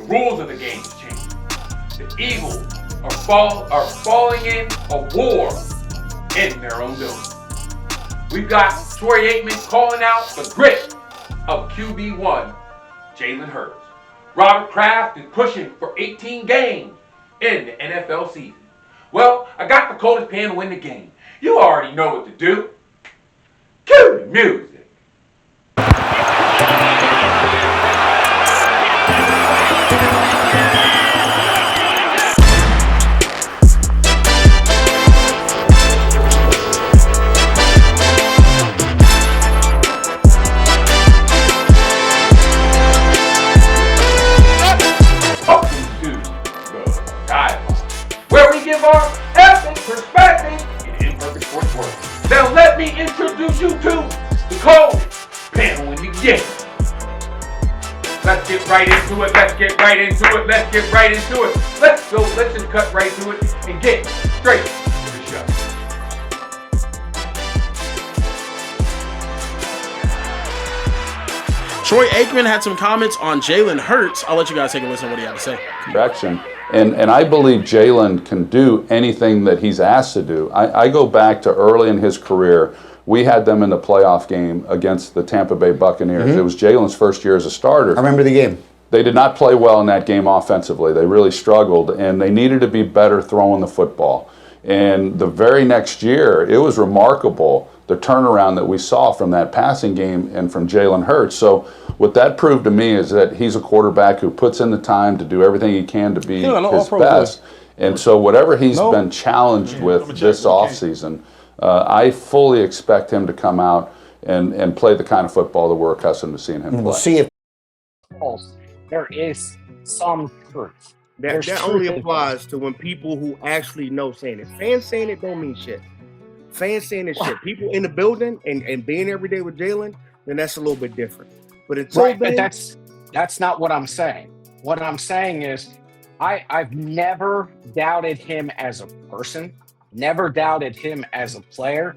rules of the game change. The Eagles are falling in a war in their own building. We've got Troy Aikman calling out the grit of QB1, Jalen Hurts. Robert Kraft is pushing for 18 games in the NFL season. Well, I got the coldest pan to win the game. You already know what to do. Cue the music. Where we give our epic perspective in imperfect sports world. Now let me introduce you to the coldest panel in the game. Let's get right into it. Let's go. Let's just cut right to it and get straight to the show. Troy Aikman had some comments on Jalen Hurts. I'll let you guys take a listen to what he had to say. Direction. And I believe Jalen can do anything that he's asked to do. I go back to early in his career. We had them in the playoff game against the Tampa Bay Buccaneers. Mm-hmm. It was Jalen's first year as a starter. I remember the game. They did not play well in that game offensively. They really struggled, and they needed to be better throwing the football. And the very next year, it was remarkable, the turnaround that we saw from that passing game and from Jalen Hurts. So what that proved to me is that he's a quarterback who puts in the time to do everything he can to be his best. And so whatever he's been challenged with this offseason, I fully expect him to come out and play the kind of football that we're accustomed to seeing him play. We'll see if there is some truth. That only applies to when people who actually know saying it. Fans saying it don't mean shit. Fans saying it shit. People in the building and being every day with Jalen, then that's a little bit different. But until then, but that's not what I'm saying. What I'm saying is I've never doubted him as a person, never doubted him as a player.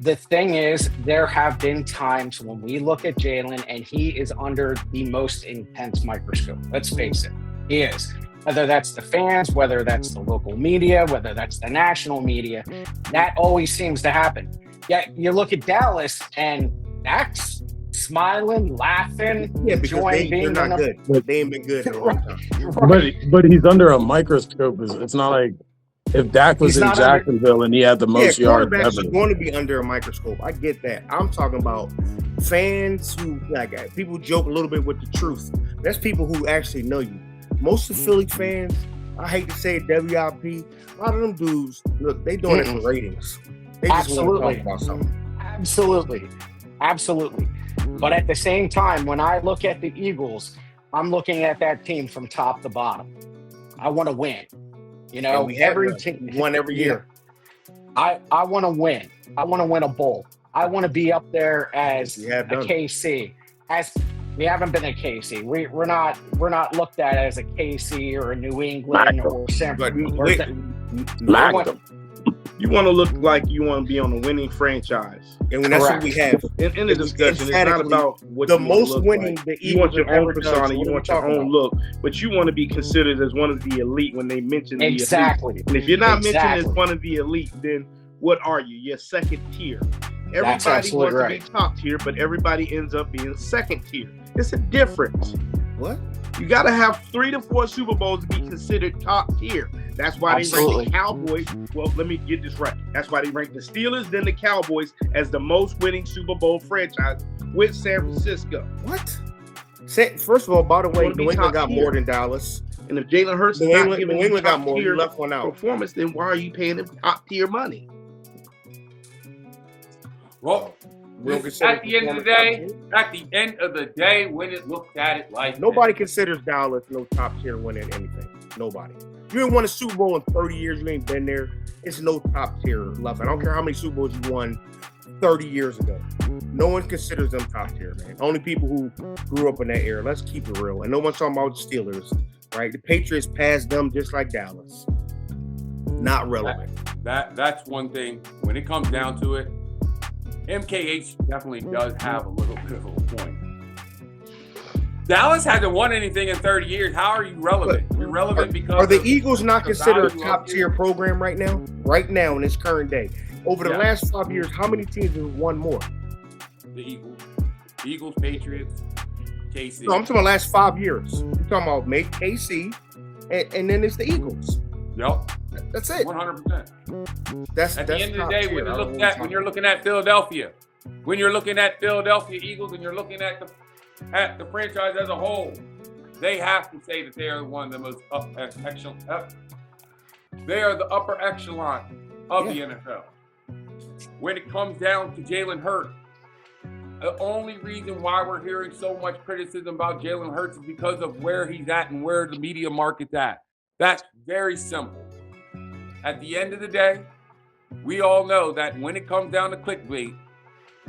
The thing is, there have been times when we look at Jalen and he is under the most intense microscope. Let's face it, he is. Whether that's the fans, whether that's the local media, whether that's the national media, that always seems to happen. Yet you look at Dallas and that's smiling, laughing, enjoying being they're not good. They ain't been good in a long time. But he's under a microscope. It's not like if Dak was in Jacksonville and he had the most yards ever. Quarterbacks are going to be under a microscope. I get that. I'm talking about fans who, like, people joke a little bit with the truth. That's people who actually know you. Most of the Philly fans, I hate to say it, WIP, a lot of them dudes, look, they doing it for ratings. They just want to talk about something. Absolutely. But at the same time, when I look at the Eagles, I'm looking at that team from top to bottom. I want to win. You know, we won every year. I want to win. I want to win a bowl. I want to be up there as a KC. We haven't been a KC. We're not looked at as a KC or a New England or San Francisco. You want to look like you want to be on a winning franchise, and when that's what we have in the discussion, it's not about what the most winning. Like. You want your own persona, you want your own look, but you want to be considered as one of the elite when they mention the elite. And if you're not mentioned as one of the elite, then what are you? You're second tier. Everybody wants to be top tier, but everybody ends up being second tier. It's a difference. What? You got to have 3 to 4 Super Bowls to be considered top tier. That's why they rank the Cowboys. Well, let me get this right. That's why they rank the Steelers, then the Cowboys as the most winning Super Bowl franchise with San Francisco. What? First of all, by the way, New England got more than Dallas. And if Jalen Hurts is not giving you top tier performance, then why are you paying him top tier money? Well, at the end of the day, when it looked at it like nobody considers Dallas no top tier winning anything. Nobody. You ain't won a Super Bowl in 30 years. You ain't been there. It's no top tier level. I don't care how many Super Bowls you won 30 years ago. No one considers them top tier, man. Only people who grew up in that era. Let's keep it real. And no one's talking about the Steelers, right? The Patriots passed them just like Dallas. Not relevant. That's one thing. When it comes down to it, MKH definitely does have a little bit of a point. Dallas hasn't won anything in 30 years. How are you relevant? You're relevant because are the Eagles not considered a top-tier program right now? Right now in this current day. Over the last 5 years, how many teams have won more? The Eagles, Patriots, KC. No, I'm talking about last 5 years. You're talking about KC, and then it's the Eagles. Yep. That's it. 100%. That's at the end of the day, when you're looking at Philadelphia, when you're looking at Philadelphia Eagles, and you're looking at the franchise as a whole, they have to say that they are one of the most they are the upper echelon of the NFL. When it comes down to Jalen Hurts, the only reason why we're hearing so much criticism about Jalen Hurts is because of where he's at and where the media market's at. That's very simple. At the end of the day, we all know that when it comes down to clickbait,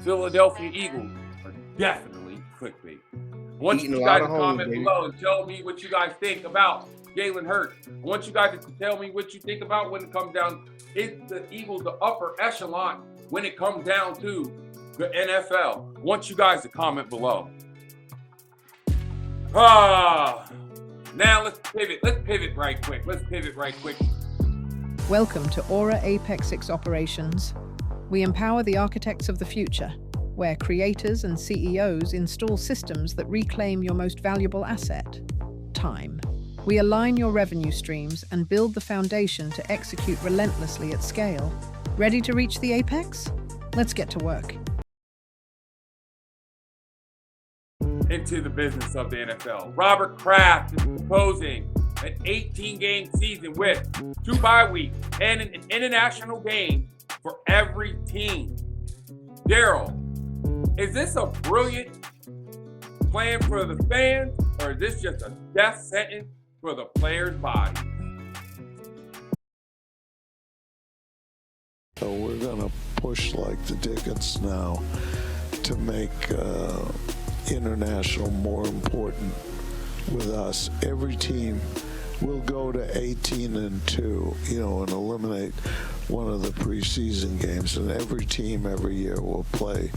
Philadelphia Eagles are definitely clickbait. I want you guys to comment below and tell me what you guys think about Jalen Hurts. I want you guys to tell me what you think about when it comes down. Is the Eagles the upper echelon when it comes down to the NFL? I want you guys to comment below. Now let's pivot. Let's pivot right quick. Welcome to Aura Apex 6 Operations. We empower the architects of the future, where creators and CEOs install systems that reclaim your most valuable asset, time. We align your revenue streams and build the foundation to execute relentlessly at scale. Ready to reach the apex? Let's get to work. Into the business of the NFL. Robert Kraft is proposing an 18-game season with 2 bye weeks and an international game for every team. Daryl, is this a brilliant plan for the fans, or is this just a death sentence for the players' bodies? So we're going to push like the dickens now to make international more important with us. Every team will go to 18-2, and eliminate one of the preseason games. And every team every year will play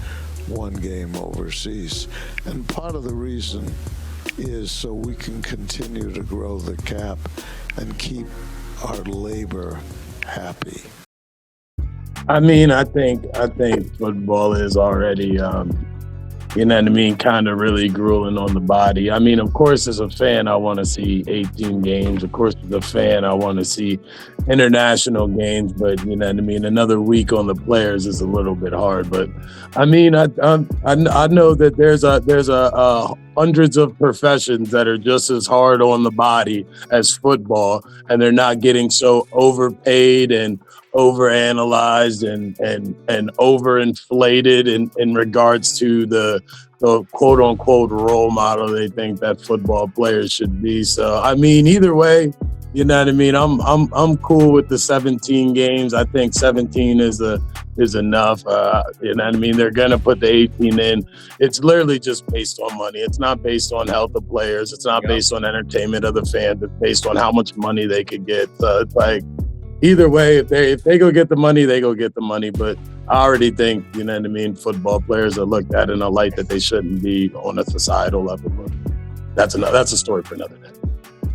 one game overseas. And part of the reason is so we can continue to grow the cap and keep our labor happy. I mean, I think football is already, kind of really grueling on the body. I mean, of course, as a fan, I want to see 18 games. Of course, as a fan, I want to see international games. But another week on the players is a little bit hard. But I mean, I know that there's a hundreds of professions that are just as hard on the body as football, and they're not getting so overpaid and overanalyzed and overinflated in regards to the quote unquote role model they think that football players should be. So I mean, either way, I'm cool with the 17 games. I think 17 is enough. They're gonna put the 18 in. It's literally just based on money. It's not based on health of players. It's not based on entertainment of the fans. It's based on how much money they could get. So it's like, either way, if they go get the money, they go get the money. But I already think, football players are looked at in a light that they shouldn't be on a societal level. But that's a story for another day.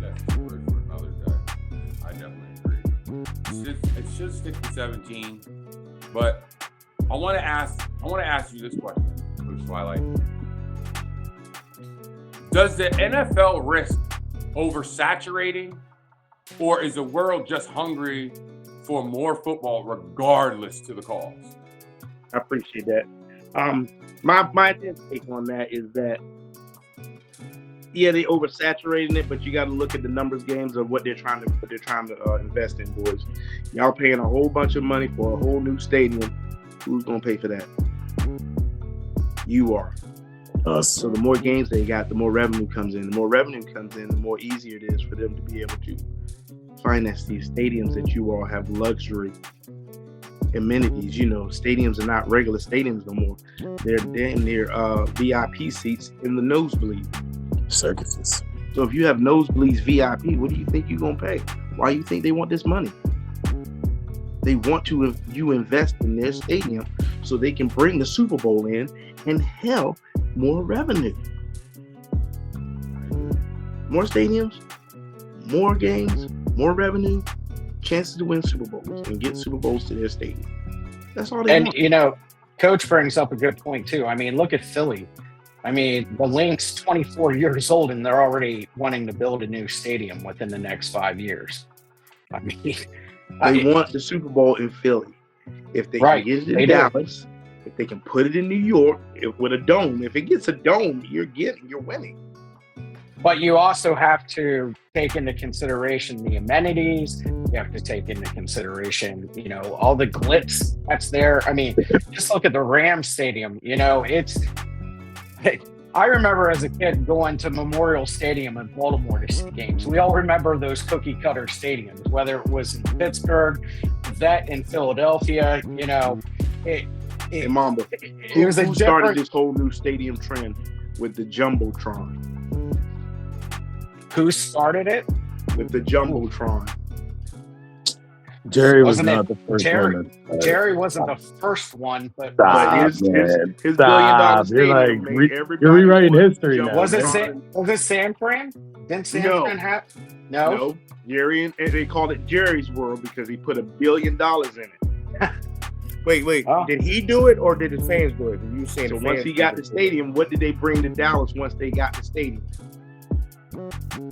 That's a story for another day. I definitely agree. It should stick to 17. But I want to ask you this question, Coach Twilight. Does the NFL risk oversaturating? Or is the world just hungry for more football regardless to the cause? I appreciate that. My take on that is that, they oversaturating it, but you got to look at the numbers games of what they're trying to invest in, boys. Y'all paying a whole bunch of money for a whole new stadium. Who's gonna pay for that? You are. So the more games they got, the more revenue comes in. The more revenue comes in, the more easier it is for them to be able to finance these stadiums that you all have luxury amenities. Stadiums are not regular stadiums no more. They're damn near VIP seats in the nosebleed. Circuses. So if you have nosebleeds VIP, what do you think you're gonna pay? Why do you think they want this money? They want you invest in their stadium so they can bring the Super Bowl in and hell, more revenue. More stadiums, more games, more revenue, chances to win Super Bowls and get Super Bowls to their stadium. That's all they want. And, Coach brings up a good point, too. I mean, look at Philly. I mean, the Lynx, 24 years old, and they're already wanting to build a new stadium within the next 5 years. I mean, they want the Super Bowl in Philly. If they can get it in Dallas, if they can put it in New York with a dome, if it gets a dome, you're winning. But you also have to take into consideration the amenities. You have to take into consideration, all the glitz that's there. I mean, just look at the Rams Stadium. I remember as a kid going to Memorial Stadium in Baltimore to see games. We all remember those cookie cutter stadiums, whether it was in Pittsburgh, Vet in Philadelphia. Hey, Mamba, who started this whole new stadium trend with the Jumbotron? Who started it? With the Jumbotron. Jerry was not the first one. Jerry wasn't the first one, but his $1 billion stadium you're rewriting history now. Was it San Fran? Didn't San Fran have? No. Jerry, and they called it Jerry's World because he put $1 billion in it. Wait. Oh. Did he do it or did his fans do it? You saying so once he got the stadium, what did they bring to Dallas once they got the stadium?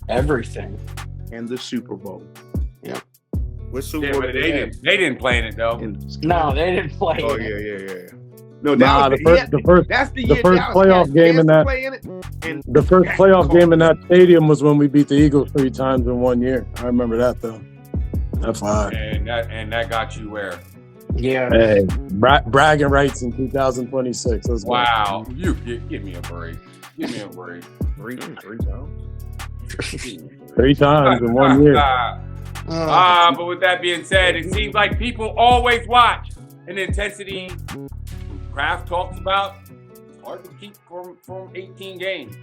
Everything. And the Super Bowl. Yep. What Super Bowl they didn't play in it though. No, they didn't play. Oh yeah. No, the first playoff game in that. The first playoff game in that stadium was when we beat the Eagles 3 times in 1 year. I remember that though. That's fine. And that got you where? Yeah. Hey, bragging rights in 2026. Let's wow. Go. You give me a break. Give me a break. Three times. 3 times in 1 year. But with that being said, it seems like people always watch an intensity Kraft talks about. It's hard to keep from 18 games.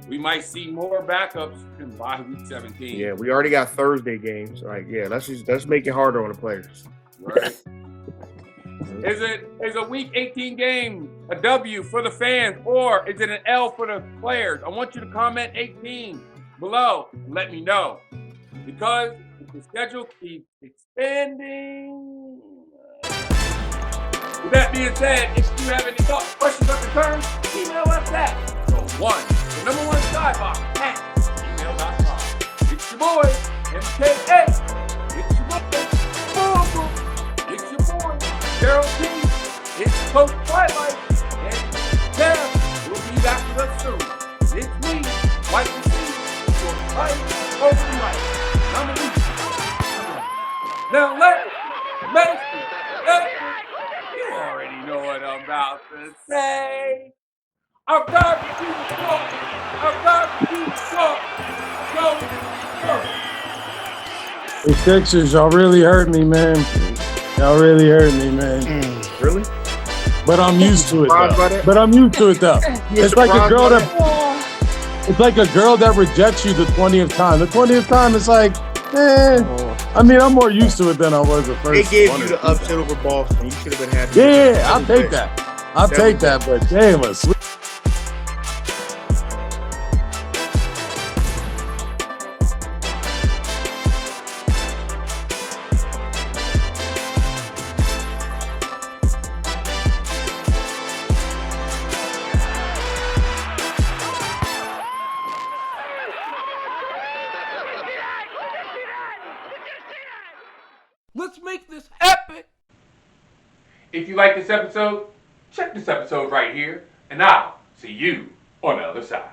We might see more backups by week 17. Yeah, we already got Thursday games. Like, let's make it harder on the players. Right. Is a week 18 game a W for the fans or is it an L for the players? I want you to comment 18 below. Let me know. Because the schedule keeps expanding. With that being said, if you have any thoughts, questions, or concerns, email us at the number one skybox at gmail.com. It's your boy, MKA. It's your boy, it's your boy, Gerald P. It's Coach Twilight. And Kev will be back with us soon. It's me, White and C, your fight over life. I'm a leader. Now let you already know what I'm about to say. I've got to do the talk. Go. Hey, Sixers, y'all really hurt me, man. Really? But I'm used to it, though. It's like a girl that rejects you the 20th time. The 20th time, it's like, I mean, I'm more used to it than I was the first. They gave you the upset over Boston. You should have been happy. Yeah, I'll take that. But damn, us. Let's make this epic. If you like this episode, check this episode right here, and I'll see you on the other side.